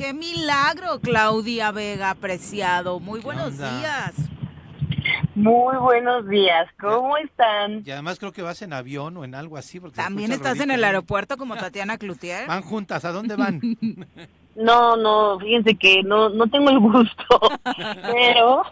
¡Qué milagro, Claudia Vega Preciado! Muy ¿Qué buenos onda? días. Muy buenos días, Ya, ¿cómo están? y además creo que vas en avión o en algo así porque se ¿También escucha el estás en ruidito el ahí. aeropuerto como Tatiana Cloutier? Van juntas, ¿a dónde van? No, fíjense que no tengo el gusto, pero,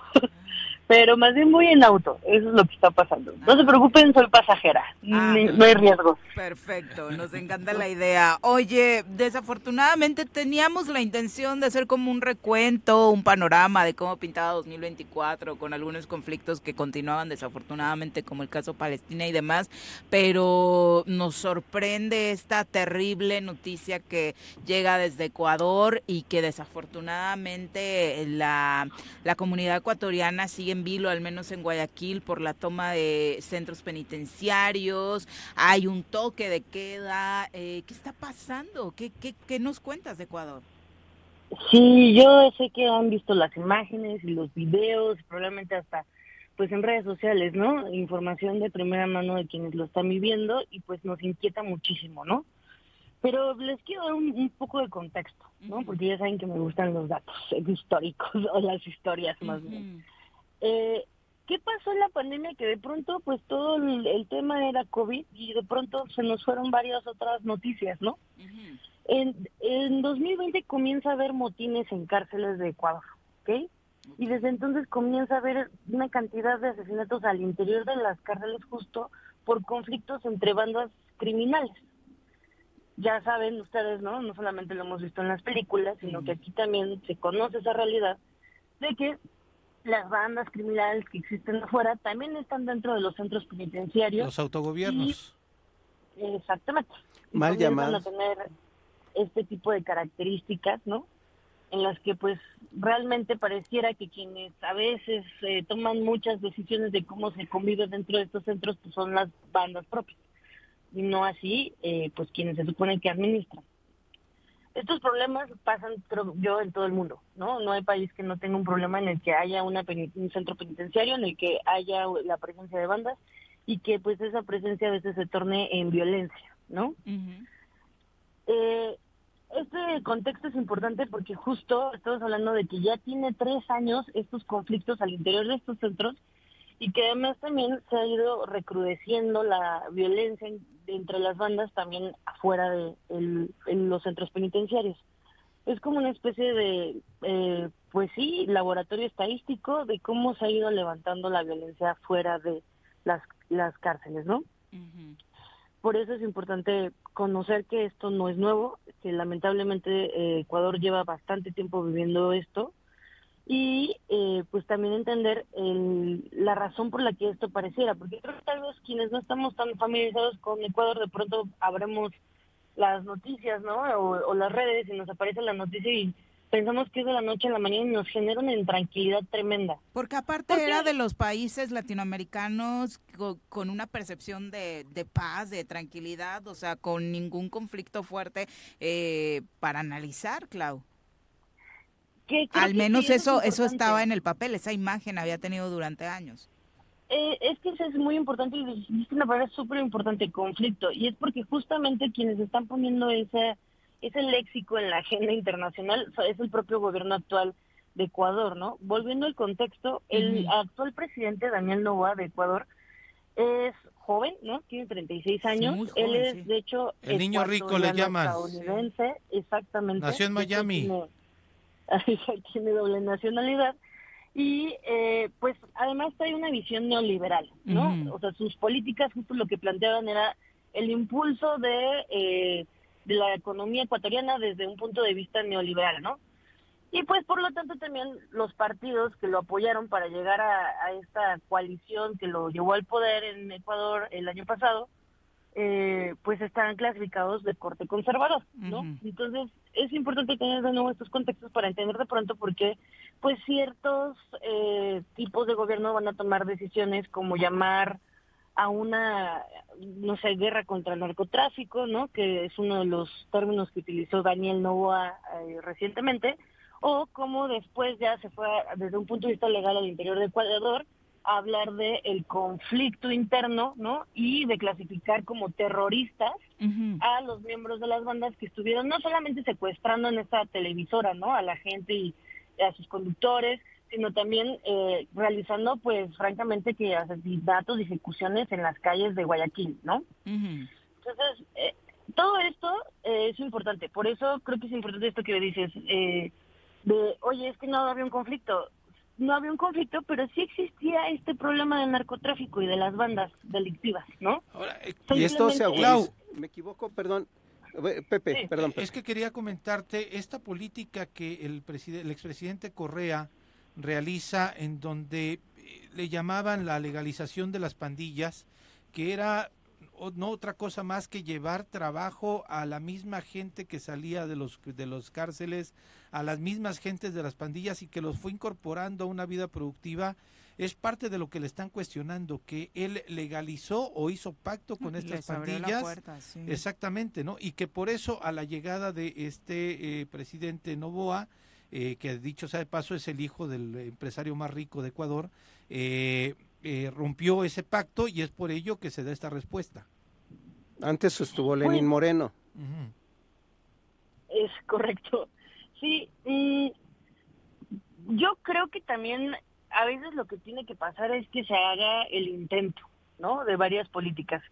pero más bien voy en auto, eso es lo que está pasando. No se Ok. preocupen, soy pasajera, no hay riesgos. Perfecto, nos encanta la idea. Oye, desafortunadamente teníamos la intención de hacer como un recuento, un panorama de cómo pintaba 2024 con algunos conflictos que continuaban desafortunadamente como el caso Palestina y demás, pero nos sorprende esta terrible noticia que llega desde Ecuador y que desafortunadamente la comunidad ecuatoriana sigue en vilo, al menos en Guayaquil, por la toma de centros penitenciarios. Hay un toque de queda. ¿Qué está pasando? ¿Qué nos cuentas de Ecuador? Sí, yo sé que han visto las imágenes y los videos, probablemente hasta pues en redes sociales, ¿no? Información de primera mano de quienes lo están viviendo y pues nos inquieta muchísimo, ¿no? Pero les quiero dar un poco de contexto, ¿no? Uh-huh. Porque ya saben que me gustan los datos históricos o las historias más bien. Uh-huh. Eh, ¿Qué pasó en la pandemia? Que de pronto pues todo el tema era COVID y de pronto se nos fueron varias otras noticias, ¿no? Uh-huh. En 2020 comienza a haber motines en cárceles de Ecuador, ¿ok? Y Okay. desde entonces comienza a haber una cantidad de asesinatos al interior de las cárceles justo por conflictos entre bandas criminales. Ya saben ustedes, ¿no? No solamente lo hemos visto en las películas, sino que Uh-huh. aquí también se conoce esa realidad de que las bandas criminales que existen afuera también están dentro de los centros penitenciarios Los y autogobiernos. exactamente, y Mal comienzan a llamados. tener este tipo de características, ¿no? En las que pues realmente pareciera que quienes a veces toman muchas decisiones de cómo se convive dentro de estos centros pues son las bandas propias y no así pues quienes se supone que administran. Estos problemas pasan, creo yo, en todo el mundo, ¿no? No hay país que no tenga un problema en el que haya un centro penitenciario, en el que haya la presencia de bandas y que pues esa presencia a veces se torne en violencia, ¿no? Uh-huh. Eh, este contexto es importante porque justo estamos hablando de que ya tiene 3 años estos conflictos al interior de estos centros y que además también se ha ido recrudeciendo la violencia entre las bandas también afuera de en los centros penitenciarios. Es como una especie de, pues sí, laboratorio estadístico de cómo se ha ido levantando la violencia fuera de las cárceles, ¿no? Uh-huh. Por eso es importante conocer que esto no es nuevo, que lamentablemente Ecuador lleva bastante tiempo viviendo esto y pues también entender la razón por la que esto pareciera, porque creo que tal vez quienes no estamos tan familiarizados con Ecuador de pronto abremos las noticias, ¿no? O las redes y nos aparece la noticia y pensamos que es de la noche a la mañana y nos genera una intranquilidad tremenda. Porque aparte Porque era de los países latinoamericanos con una percepción de paz, de tranquilidad, o sea, con ningún conflicto fuerte para analizar, Clau. que creo Al que sí, menos eso es eso estaba importante. en el papel, esa imagen había tenido durante años. Es que eso es muy importante y dijiste una palabra súper importante, conflicto, y es porque justamente quienes están poniendo ese léxico en la agenda internacional es el propio gobierno actual de Ecuador, ¿no? Volviendo al contexto, el Ujú. actual presidente Daniel Noboa de Ecuador es joven, ¿no? Tiene 36 Sí, años, muy él joven, es sí. de hecho El niño rico le ecuatoriano llaman. Sí. estadounidense, exactamente, Nació en de hecho Miami. tiene doble nacionalidad y pues además trae una visión neoliberal, ¿no? Ujú. O sea, sus políticas justo lo que planteaban era el impulso de la economía ecuatoriana desde un punto de vista neoliberal, ¿no? Y pues por lo tanto también los partidos que lo apoyaron para llegar a esta coalición que lo llevó al poder en Ecuador el año pasado, pues están clasificados de corte conservador, ¿no? Ujú. Entonces es importante tener de nuevo estos contextos para entender de pronto por qué pues ciertos tipos de gobierno van a tomar decisiones como llamar a una, no sé, guerra contra el narcotráfico, ¿no? Que es uno de los términos que utilizó Daniel Noboa recientemente, o como después ya se fue desde un punto de vista legal al interior de Ecuador hablar de el conflicto interno, ¿no? Y de clasificar como terroristas a los miembros de las bandas que estuvieron no solamente secuestrando en esta televisora, ¿no? A la gente y a sus conductores, sino también realizando, pues, francamente, que asesinatos y ejecuciones en las calles de Guayaquil, ¿no? Entonces, todo esto es importante. Por eso creo que es importante esto que me dices, oye, es que no había un conflicto. No había un conflicto, pero sí existía este problema del narcotráfico y de las bandas delictivas, ¿no? Ahora, Y esto se agudiza. Clau, ¿Me equivoco? Perdón. Pepe, Sí. perdón. Pepe. es que quería comentarte esta política que el expresidente Correa realiza en donde le llamaban la legalización de las pandillas, que era no otra cosa más que llevar trabajo a la misma gente que salía de los cárceles, a las mismas gentes de las pandillas y que los fue incorporando a una vida productiva. Es parte de lo que le están cuestionando, que él legalizó o hizo pacto con estas Les abrió la pandillas. puerta, sí. Exactamente, ¿no? Y que por eso a la llegada de este presidente Noboa, que dicho sea de paso es el hijo del empresario más rico de Ecuador, rompió ese pacto y es por ello que se da esta respuesta. Antes estuvo Lenín Moreno. Es correcto. Sí, yo creo que también a veces lo que tiene que pasar es que se haga el intento, ¿no? De varias políticas.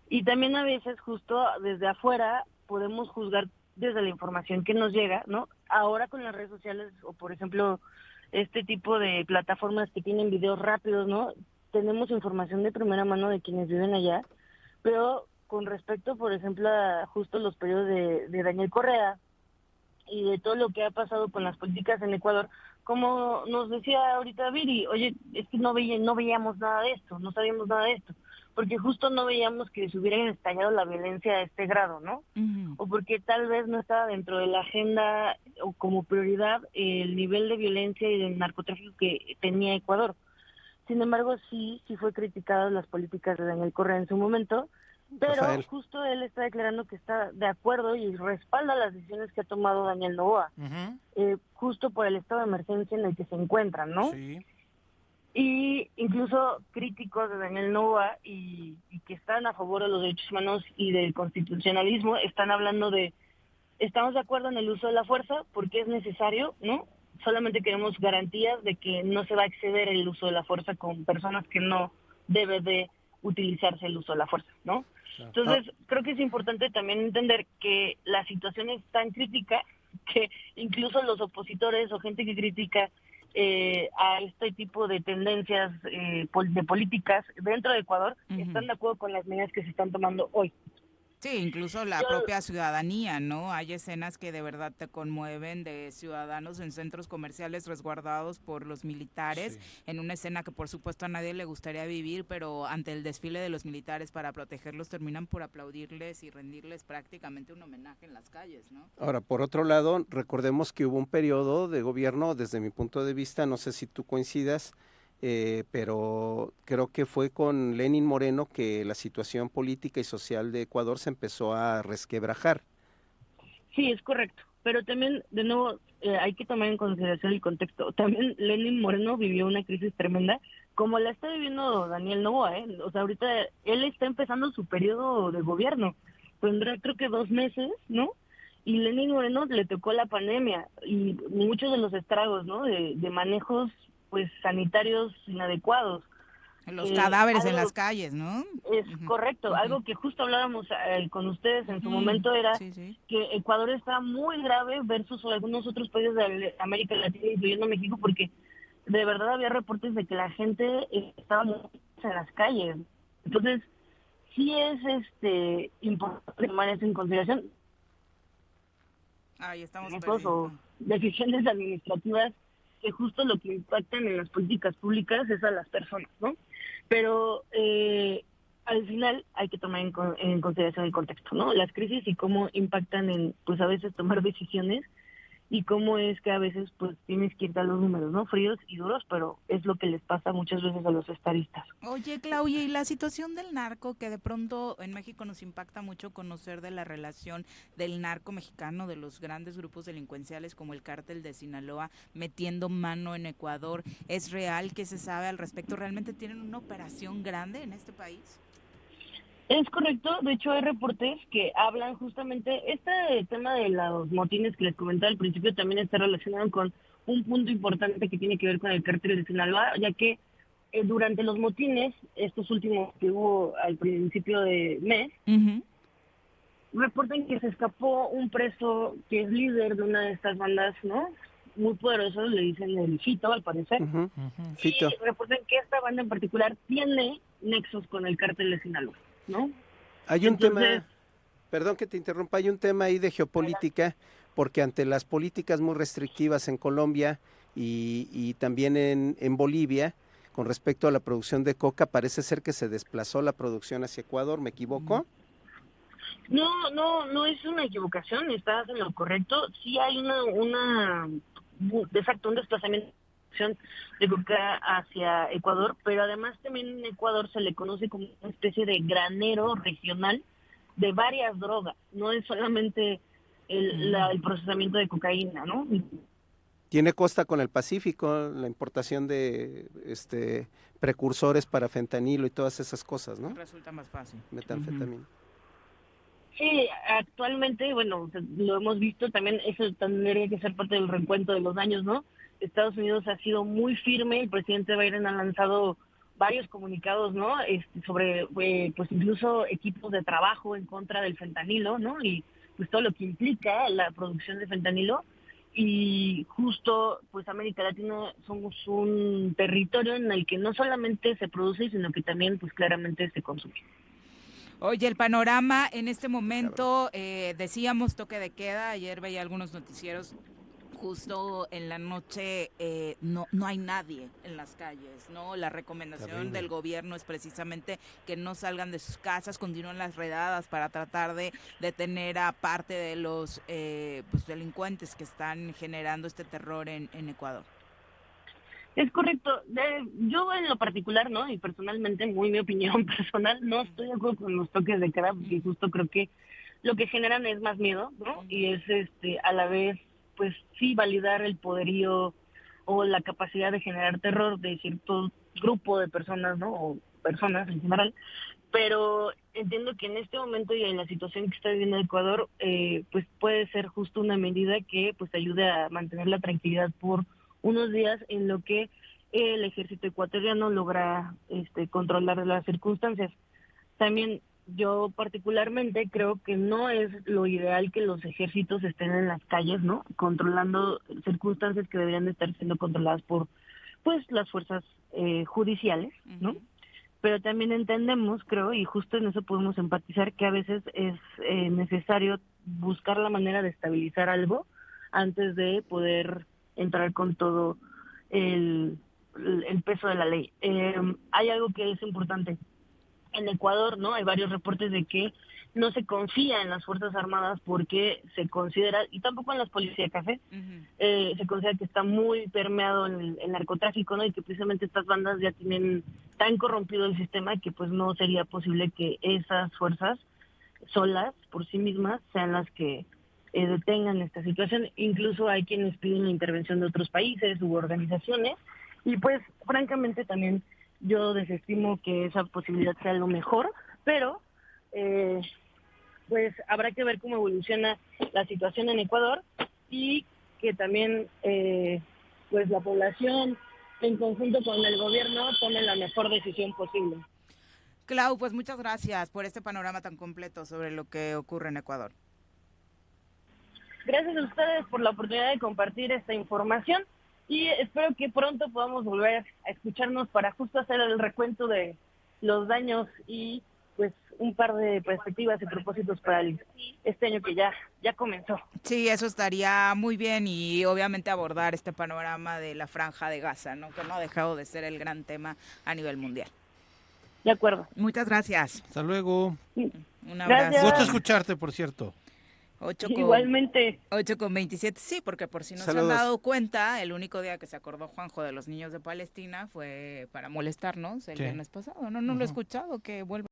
Y también a veces justo desde afuera podemos juzgar desde la información que nos llega, ¿no? Ahora con las redes sociales o por ejemplo este tipo de plataformas que tienen videos rápidos, ¿no? Tenemos información de primera mano de quienes viven allá, pero con respecto, por ejemplo, a justo los periodos de Daniel Correa y de todo lo que ha pasado con las políticas en Ecuador, como nos decía ahorita Viri, oye, es que no veíamos nada de esto, no sabíamos nada de esto, porque justo no veíamos que se hubiera estallado la violencia a este grado, ¿no? O porque tal vez no estaba dentro de la agenda o como prioridad el nivel de violencia y del narcotráfico que tenía Ecuador. Sin embargo, sí fue criticadas las políticas de Daniel Correa en su momento, pero Rafael. justo él está declarando que está de acuerdo y respalda las decisiones que ha tomado Daniel Noboa, justo por el estado de emergencia en el que se encuentran, ¿no? Sí. Y incluso críticos de Daniel Noboa y que están a favor de los derechos humanos y del constitucionalismo están hablando de, estamos de acuerdo en el uso de la fuerza porque es necesario, ¿no? Solamente queremos garantías de que no se va a exceder el uso de la fuerza con personas que no debe de utilizarse el uso de la fuerza, ¿no? Entonces, creo que es importante también entender que la situación es tan crítica que incluso los opositores o gente que critica a este tipo de tendencias de políticas dentro de Ecuador están de acuerdo con las medidas que se están tomando hoy. Sí, incluso la propia ciudadanía, ¿no? Hay escenas que de verdad te conmueven de ciudadanos en centros comerciales resguardados por los militares, en una escena que por supuesto a nadie le gustaría vivir, pero ante el desfile de los militares para protegerlos terminan por aplaudirles y rendirles prácticamente un homenaje en las calles, ¿no? Ahora, por otro lado, recordemos que hubo un periodo de gobierno, desde mi punto de vista, no sé si tú coincidas, pero creo que fue con Lenín Moreno que la situación política y social de Ecuador se empezó a resquebrajar. Sí, es correcto, pero también, de nuevo, hay que tomar en consideración el contexto. También Lenín Moreno vivió una crisis tremenda, como la está viviendo Daniel Noboa, ¿eh? O sea, ahorita él está empezando su periodo de gobierno, tendrá creo que 2 meses, ¿no? Y Lenín Moreno le tocó la pandemia y muchos de los estragos, ¿no? De manejos pues sanitarios inadecuados. Los cadáveres en las calles, ¿no? Es correcto, algo que justo hablábamos con ustedes en su momento era que Ecuador está muy grave versus algunos otros países de América Latina, incluyendo México, porque de verdad había reportes de que la gente estaba muy en las calles. Entonces, sí es importante tomar eso en consideración. Ahí estamos O decisiones administrativas que justo lo que impactan en las políticas públicas es a las personas, ¿no? Pero al final hay que tomar en consideración el contexto, ¿no? Las crisis y cómo impactan en, pues a veces tomar decisiones y cómo es que a veces pues tienes que irte a los números, ¿no? Fríos y duros, pero es lo que les pasa muchas veces a los estadistas. Oye, Claudia, y la situación del narco, que de pronto en México nos impacta mucho conocer de la relación del narco mexicano, de los grandes grupos delincuenciales como el Cártel de Sinaloa, metiendo mano en Ecuador. ¿Es real? ¿Qué se sabe al respecto? ¿Realmente tienen una operación grande en este país? Es correcto, de hecho hay reportes que hablan justamente, este tema de los motines que les comentaba al principio también está relacionado con un punto importante que tiene que ver con el cártel de Sinaloa, ya que durante los motines, estos últimos que hubo al principio de mes, reportan que se escapó un preso que es líder de una de estas bandas, ¿no? Muy poderosos, le dicen el Fito, al parecer. Fito. Y reportan que esta banda en particular tiene nexos con el cártel de Sinaloa, ¿no? Hay un tema, perdón que te interrumpa, hay un tema ahí de geopolítica, porque ante las políticas muy restrictivas en Colombia y también en Bolivia, con respecto a la producción de coca, parece ser que se desplazó la producción hacia Ecuador, ¿me equivoco? No es una equivocación, estás en lo correcto. Sí hay un desplazamiento de coca hacia Ecuador, pero además también en Ecuador se le conoce como una especie de granero regional de varias drogas, no es solamente el procesamiento de cocaína, ¿no? Tiene costa con el Pacífico, la importación de precursores para fentanilo y todas esas cosas, ¿no? Resulta más fácil. Metanfetamina. Sí, actualmente, bueno, lo hemos visto también, eso tendría que ser parte del recuento de los daños, ¿no? Estados Unidos ha sido muy firme, el presidente Biden ha lanzado varios comunicados, ¿no? Sobre, pues incluso equipos de trabajo en contra del fentanilo, ¿no? Y pues todo lo que implica la producción de fentanilo. Y justo, pues América Latina somos un territorio en el que no solamente se produce, sino que también, pues claramente se consume. Oye, el panorama en este momento, decíamos toque de queda, ayer veía algunos noticieros, justo en la noche no hay nadie en las calles, ¿no? La recomendación del gobierno es precisamente que no salgan de sus casas, continúen las redadas para tratar de detener a parte de los pues, delincuentes que están generando este terror en Ecuador. Es correcto. Yo en lo particular, ¿no? Y personalmente, muy mi opinión personal, no estoy de acuerdo con los toques de queda, porque justo creo que lo que generan es más miedo, ¿no? Y es a la vez, pues sí, validar el poderío o la capacidad de generar terror de cierto grupo de personas, ¿no? O personas en general. Pero entiendo que en este momento y en la situación que está viviendo Ecuador, pues puede ser justo una medida que pues ayude a mantener la tranquilidad por unos días en lo que el ejército ecuatoriano logra controlar las circunstancias. También yo particularmente creo que no es lo ideal que los ejércitos estén en las calles, ¿no? Controlando circunstancias que deberían de estar siendo controladas por pues las fuerzas judiciales, ¿no? Pero también entendemos, creo, y justo en eso podemos empatizar, que a veces es necesario buscar la manera de estabilizar algo antes de poder entrar con todo el peso de la ley. Hay algo que es importante. En Ecuador, ¿no? Hay varios reportes de que no se confía en las Fuerzas Armadas porque se considera, y tampoco en las policías café, se considera que está muy permeado en el narcotráfico, ¿no? Y que precisamente estas bandas ya tienen tan corrompido el sistema que pues no sería posible que esas fuerzas solas, por sí mismas, sean las que detengan esta situación. Incluso hay quienes piden la intervención de otros países u organizaciones, y pues francamente también yo desestimo que esa posibilidad sea lo mejor, pero pues habrá que ver cómo evoluciona la situación en Ecuador y que también pues la población en conjunto con el gobierno tome la mejor decisión posible. Clau, pues muchas gracias por este panorama tan completo sobre lo que ocurre en Ecuador. Gracias a ustedes por la oportunidad de compartir esta información y espero que pronto podamos volver a escucharnos para justo hacer el recuento de los daños y pues un par de perspectivas y propósitos para este año que ya comenzó. Sí, eso estaría muy bien y obviamente abordar este panorama de la Franja de Gaza, ¿no? Que no ha dejado de ser el gran tema a nivel mundial. De acuerdo. Muchas gracias. Hasta luego. Un abrazo. Gusto escucharte, por cierto. Igualmente. 8:27, sí, porque por si no Saludos. se han dado cuenta, el único día que se acordó Juanjo de los niños de Palestina fue para molestarnos el Sí. viernes pasado. No lo he Ujú. escuchado, que vuelva.